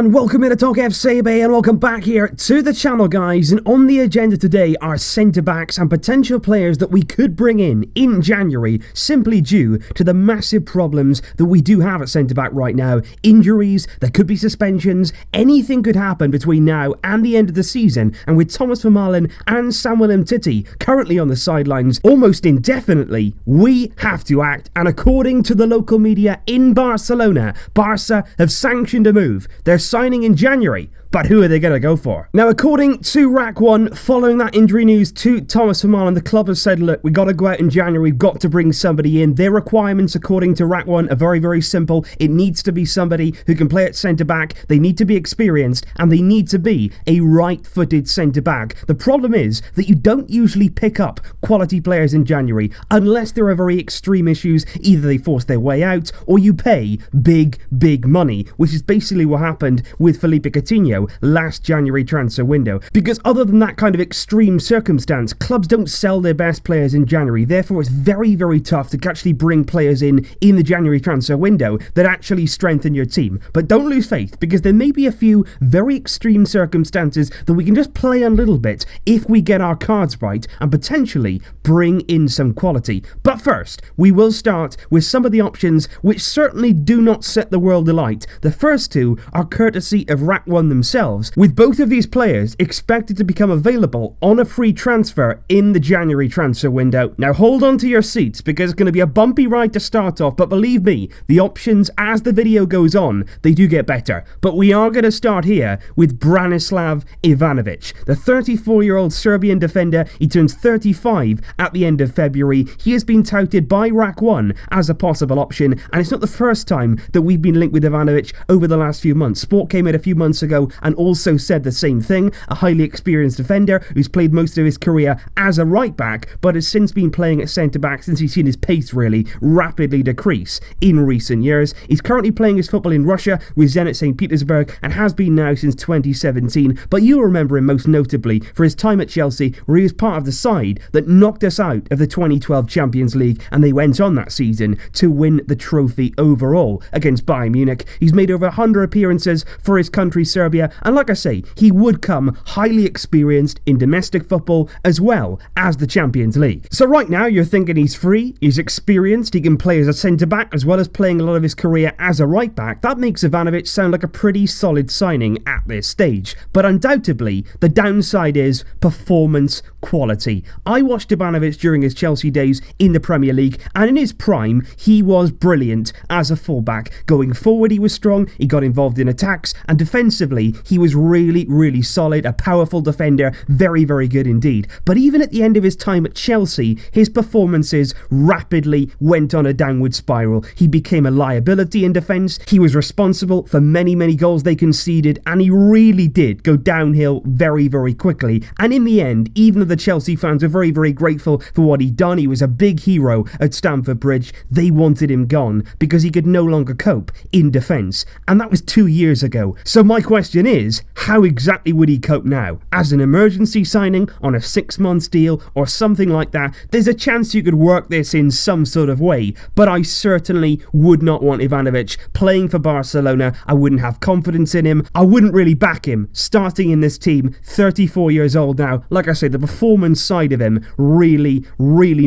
everyone, welcome here to Talk FCB and welcome back here to the channel, guys. And on the agenda today are centre-backs and potential players that we could bring in January, simply due to the massive problems that we do have at centre-back right now. Injuries, there could be suspensions, anything could happen between now and the end of the season. And with Thomas Vermaelen and Samuel Umtiti currently on the sidelines almost indefinitely, we have to act. And according to the local media in Barcelona, Barça have sanctioned a move. They're signing in January, but who are they going to go for? Now, according to Rack 1, following that injury news to Thomas Vermaelen, the club has said, look, we've got to go out in January, we've got to bring somebody in. Their requirements, according to Rack 1, are very, very simple. It needs to be somebody who can play at centre-back, they need to be experienced, and they need to be a right-footed centre-back. The problem is that you don't usually pick up quality players in January unless there are very extreme issues. Either they force their way out, or you pay big money, which is basically what happened with Felipe Coutinho last January transfer window. Because other than that kind of extreme circumstance, clubs don't sell their best players in January. Therefore, it's very, very tough to actually bring players in the January transfer window that actually strengthen your team. But don't lose faith, because there may be a few very extreme circumstances that we can just play a little bit if we get our cards right and potentially bring in some quality. But first, we will start with some of the options which certainly do not set the world alight. The first two are courtesy of Rack 1 themselves, with both of these players expected to become available on a free transfer in the January transfer window. Now hold on to your seats, because it's going to be a bumpy ride to start off, but believe me, the options as the video goes on, they do get better. But we are going to start here with Branislav Ivanovic, the 34-year-old Serbian defender. He turns 35 at the end of February. He has been touted by Rack 1 as a possible option, and it's not the first time that we've been linked with Ivanovic over the last few months. Sport came in a few months ago and also said the same thing. A highly experienced defender who's played most of his career as a right back, but has since been playing at centre back since he's seen his pace really rapidly decrease in recent years. He's currently playing his football in Russia with Zenit St. Petersburg and has been now since 2017, but you'll remember him most notably for his time at Chelsea, where he was part of the side that knocked us out of the 2012 Champions League, and they went on that season to win the trophy overall against Bayern Munich. He's made over 100 appearances for his country, Serbia, and like I say, he would come highly experienced in domestic football as well as the Champions League. So right now you're thinking he's free, he's experienced, he can play as a centre-back as well as playing a lot of his career as a right-back. That makes Ivanovic sound like a pretty solid signing at this stage. But undoubtedly, the downside is performance quality. I watched Ivanovic during his Chelsea days in the Premier League, and in his prime, he was brilliant as a fullback. Going forward, he was strong, he got involved in attacks, and defensively, he was really solid, a powerful defender, very good indeed. But even at the end of his time at Chelsea, his performances rapidly went on a downward spiral. He became a liability in defence, he was responsible for many goals they conceded, and he really did go downhill very quickly. And in the end, even though the Chelsea fans were very grateful for what he'd done, he was a big hero at Stamford Bridge, they wanted him gone because he could no longer cope in defence. And that was 2 years ago. So my question is, how exactly would he cope now? As an emergency signing on a 6-month deal or something like that? There's a chance you could work this in some sort of way, but I certainly would not want Ivanovic playing for Barcelona. I wouldn't have confidence in him. I wouldn't really back him starting in this team. 34 years old now. Like I said, the performance side of him really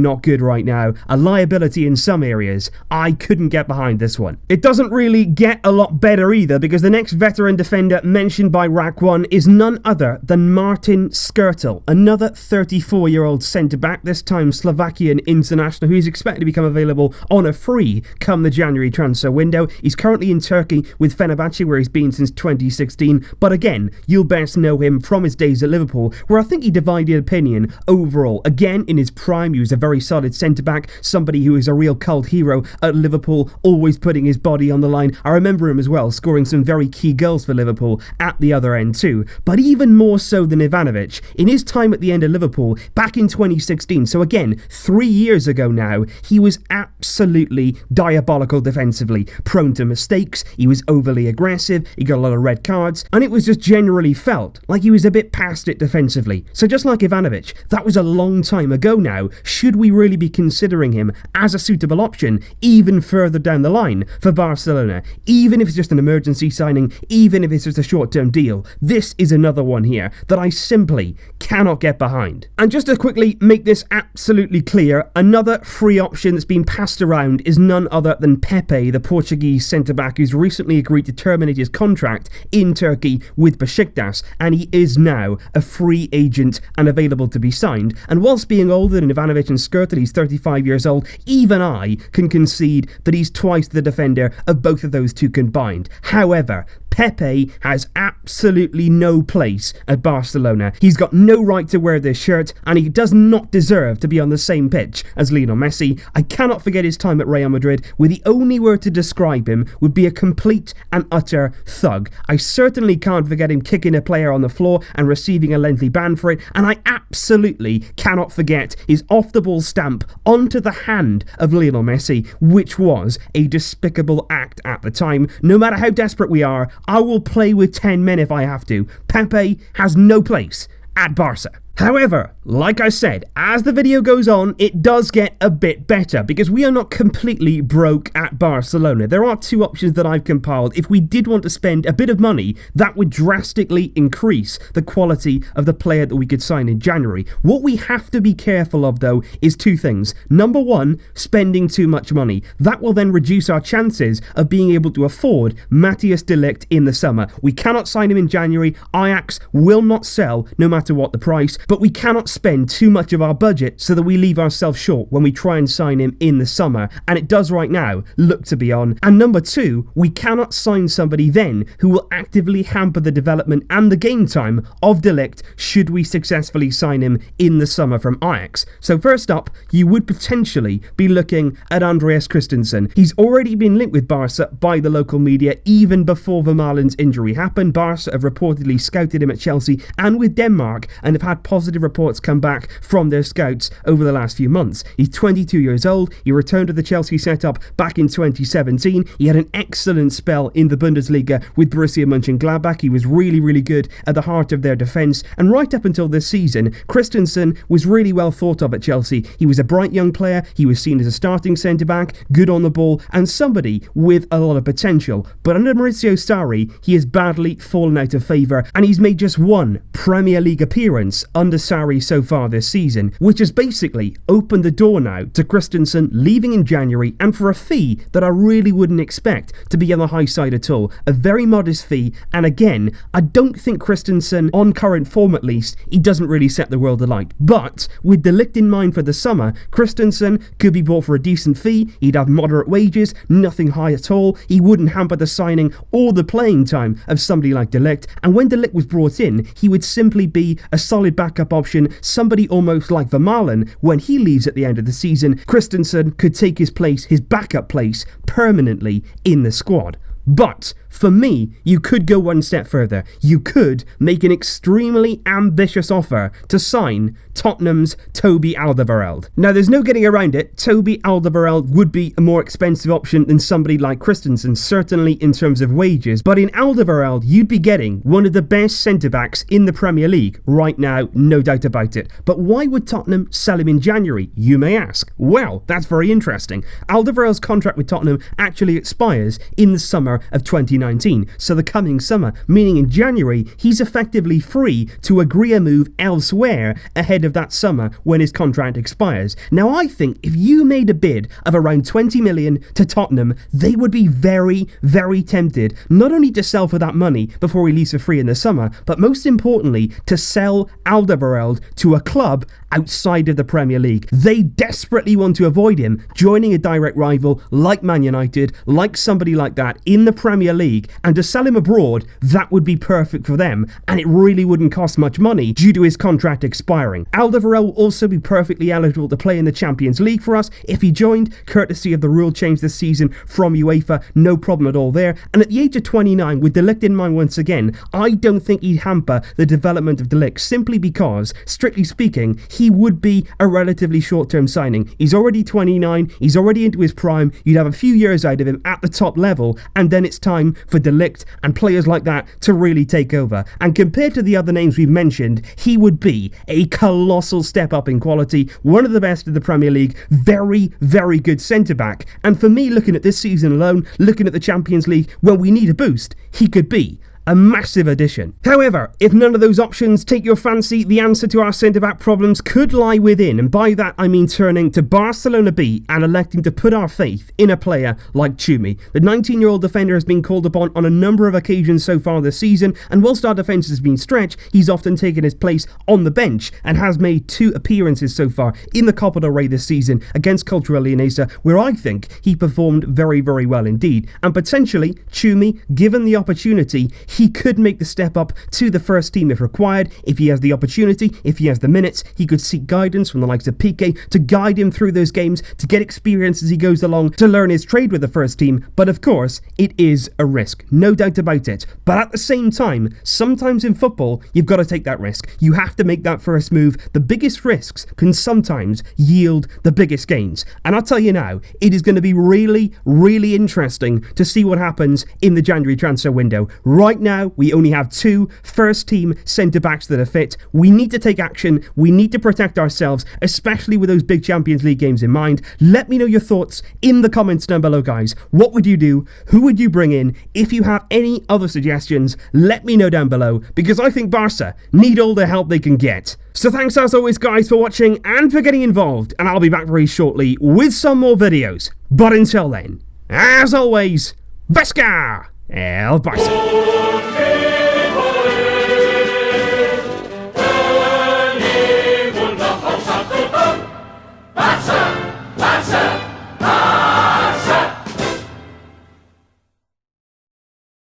not good right now. A liability in some areas. I couldn't get behind this one. It doesn't really get a lot better either, because the next veteran defender mentioned by Rack 1 is none other than Martin Skrtel, another 34-year-old centre-back, this time Slovakian international, who is expected to become available on a free come the January transfer window. He's currently in Turkey with Fenerbahce, where he's been since 2016, but again, you'll best know him from his days at Liverpool, where I think he divided opinion overall. Again, in his prime, he was a very solid centre-back, somebody who is a real cult hero at Liverpool, always putting his body on the line. I remember him as well, scoring some very key goals for Liverpool at the other end too, but even more so than Ivanovic, in his time at the end of Liverpool back in 2016, so again, 3 years ago now, he was absolutely diabolical defensively, prone to mistakes, he was overly aggressive, he got a lot of red cards, and it was just generally felt like he was a bit past it defensively. So just like Ivanovic, that was a long time ago now. Should we really be considering him as a suitable option even further down the line for Barcelona? Even if it's just an emergency signing, even if it's just a short-term deal, this is another one here that I simply cannot get behind. And just to quickly make this absolutely clear, another free option that's been passed around is none other than Pepe, the Portuguese centre-back who's recently agreed to terminate his contract in Turkey with Besiktas, and he is now a free agent and available to be signed. And whilst being older than Ivanovic and Skrtel, he's 35 years old, even I can concede that he's twice the defender of both of those two combined. However, Pepe has absolutely no place at Barcelona. He's got no right to wear this shirt, and he does not deserve to be on the same pitch as Lionel Messi. I cannot forget his time at Real Madrid, where the only word to describe him would be a complete and utter thug. I certainly can't forget him kicking a player on the floor and receiving a lengthy ban for it, and I absolutely cannot forget his off-the-ball stamp onto the hand of Lionel Messi, which was a despicable act at the time. No matter how desperate we are, I will play with 10 men if I have to. Pepe has no place at Barca. However, like I said, as the video goes on, it does get a bit better because we are not completely broke at Barcelona. There are two options that I've compiled. If we did want to spend a bit of money, that would drastically increase the quality of the player that we could sign in January. What we have to be careful of, though, is two things. Number one, spending too much money. That will then reduce our chances of being able to afford Matthijs de Ligt in the summer. We cannot sign him in January. Ajax will not sell no matter what the price. But we cannot spend too much of our budget so that we leave ourselves short when we try and sign him in the summer, and it does right now look to be on. And number two, we cannot sign somebody then who will actively hamper the development and the game time of De Ligt should we successfully sign him in the summer from Ajax. So first up, you would potentially be looking at Andreas Christensen. He's already been linked with Barca by the local media even before Vermaelen's injury happened. Barca have reportedly scouted him at Chelsea and with Denmark and have had positive reports come back from their scouts over the last few months. He's 22 years old. He returned to the Chelsea setup back in 2017. He had an excellent spell in the Bundesliga with Borussia Mönchengladbach. He was really, really good at the heart of their defence. And right up until this season, Christensen was really well thought of at Chelsea. He was a bright young player. He was seen as a starting centre-back, good on the ball, and somebody with a lot of potential. But under Maurizio Sarri, he has badly fallen out of favour, and he's made just one Premier League appearance under Sarri so far this season, which has basically opened the door now to Christensen leaving in January, and for a fee that I really wouldn't expect to be on the high side at all. A very modest fee, and again, I don't think Christensen, on current form at least, he doesn't really set the world alight. But with De Ligt in mind for the summer, Christensen could be bought for a decent fee. He'd have moderate wages, nothing high at all. He wouldn't hamper the signing or the playing time of somebody like De Ligt, and when De Ligt was brought in, he would simply be a solid backup option, somebody almost like Vermaelen. When he leaves at the end of the season, Christensen could take his place, his backup place, permanently in the squad. But for me, you could go one step further. You could make an extremely ambitious offer to sign Tottenham's Toby Alderweireld. Now, there's no getting around it. Toby Alderweireld would be a more expensive option than somebody like Christensen, certainly in terms of wages. But in Alderweireld, you'd be getting one of the best centre-backs in the Premier League right now, no doubt about it. But why would Tottenham sell him in January, you may ask? Well, that's very interesting. Alderweireld's contract with Tottenham actually expires in the summer of 2019, so the coming summer, meaning in January, he's effectively free to agree a move elsewhere ahead of that summer when his contract expires. Now, I think if you made a bid of around 20 million to Tottenham, they would be very, very tempted not only to sell for that money before he leaves for free in the summer, but most importantly, to sell Alderweireld to a club outside of the Premier League. They desperately want to avoid him joining a direct rival like Man United, like somebody like that in in the Premier League, and to sell him abroad, that would be perfect for them, and it really wouldn't cost much money due to his contract expiring. Alderweireld will also be perfectly eligible to play in the Champions League for us if he joined, courtesy of the rule change this season from UEFA, no problem at all there. And at the age of 29, with De Ligt in mind once again, I don't think he'd hamper the development of De Ligt, simply because, strictly speaking, he would be a relatively short-term signing. He's already 29, he's already into his prime, you'd have a few years out of him at the top level, and then it's time for De Ligt and players like that to really take over. And compared to the other names we've mentioned, he would be a colossal step up in quality, one of the best in the Premier League, very, very good centre-back. And for me, looking at this season alone, looking at the Champions League, when we need a boost, he could be a massive addition. However, if none of those options take your fancy, the answer to our centre-back problems could lie within, and by that I mean turning to Barcelona B and electing to put our faith in a player like Tumi. The 19-year-old defender has been called upon on a number of occasions so far this season, and whilst our defence has been stretched, he's often taken his place on the bench and has made 2 appearances so far in the Copa del Rey this season against Cultural Leonesa, where I think he performed very, very well indeed. And potentially, Tumi, given the opportunity, he could make the step up to the first team if required. If he has the opportunity, if he has the minutes, he could seek guidance from the likes of Pepe to guide him through those games, to get experience as he goes along, to learn his trade with the first team. But of course, it is a risk, no doubt about it. But at the same time, sometimes in football, you've got to take that risk. You have to make that first move. The biggest risks can sometimes yield the biggest gains. And I'll tell you now, it is going to be really, really interesting to see what happens in the January transfer window. Right now, we only have 2 first-team centre-backs that are fit. We need to take action. We need to protect ourselves, especially with those big Champions League games in mind. Let me know your thoughts in the comments down below, guys. What would you do? Who would you bring in? If you have any other suggestions, let me know down below, because I think Barca need all the help they can get. So thanks as always, guys, for watching and for getting involved, and I'll be back very shortly with some more videos. But until then, as always, Vesca El Barça.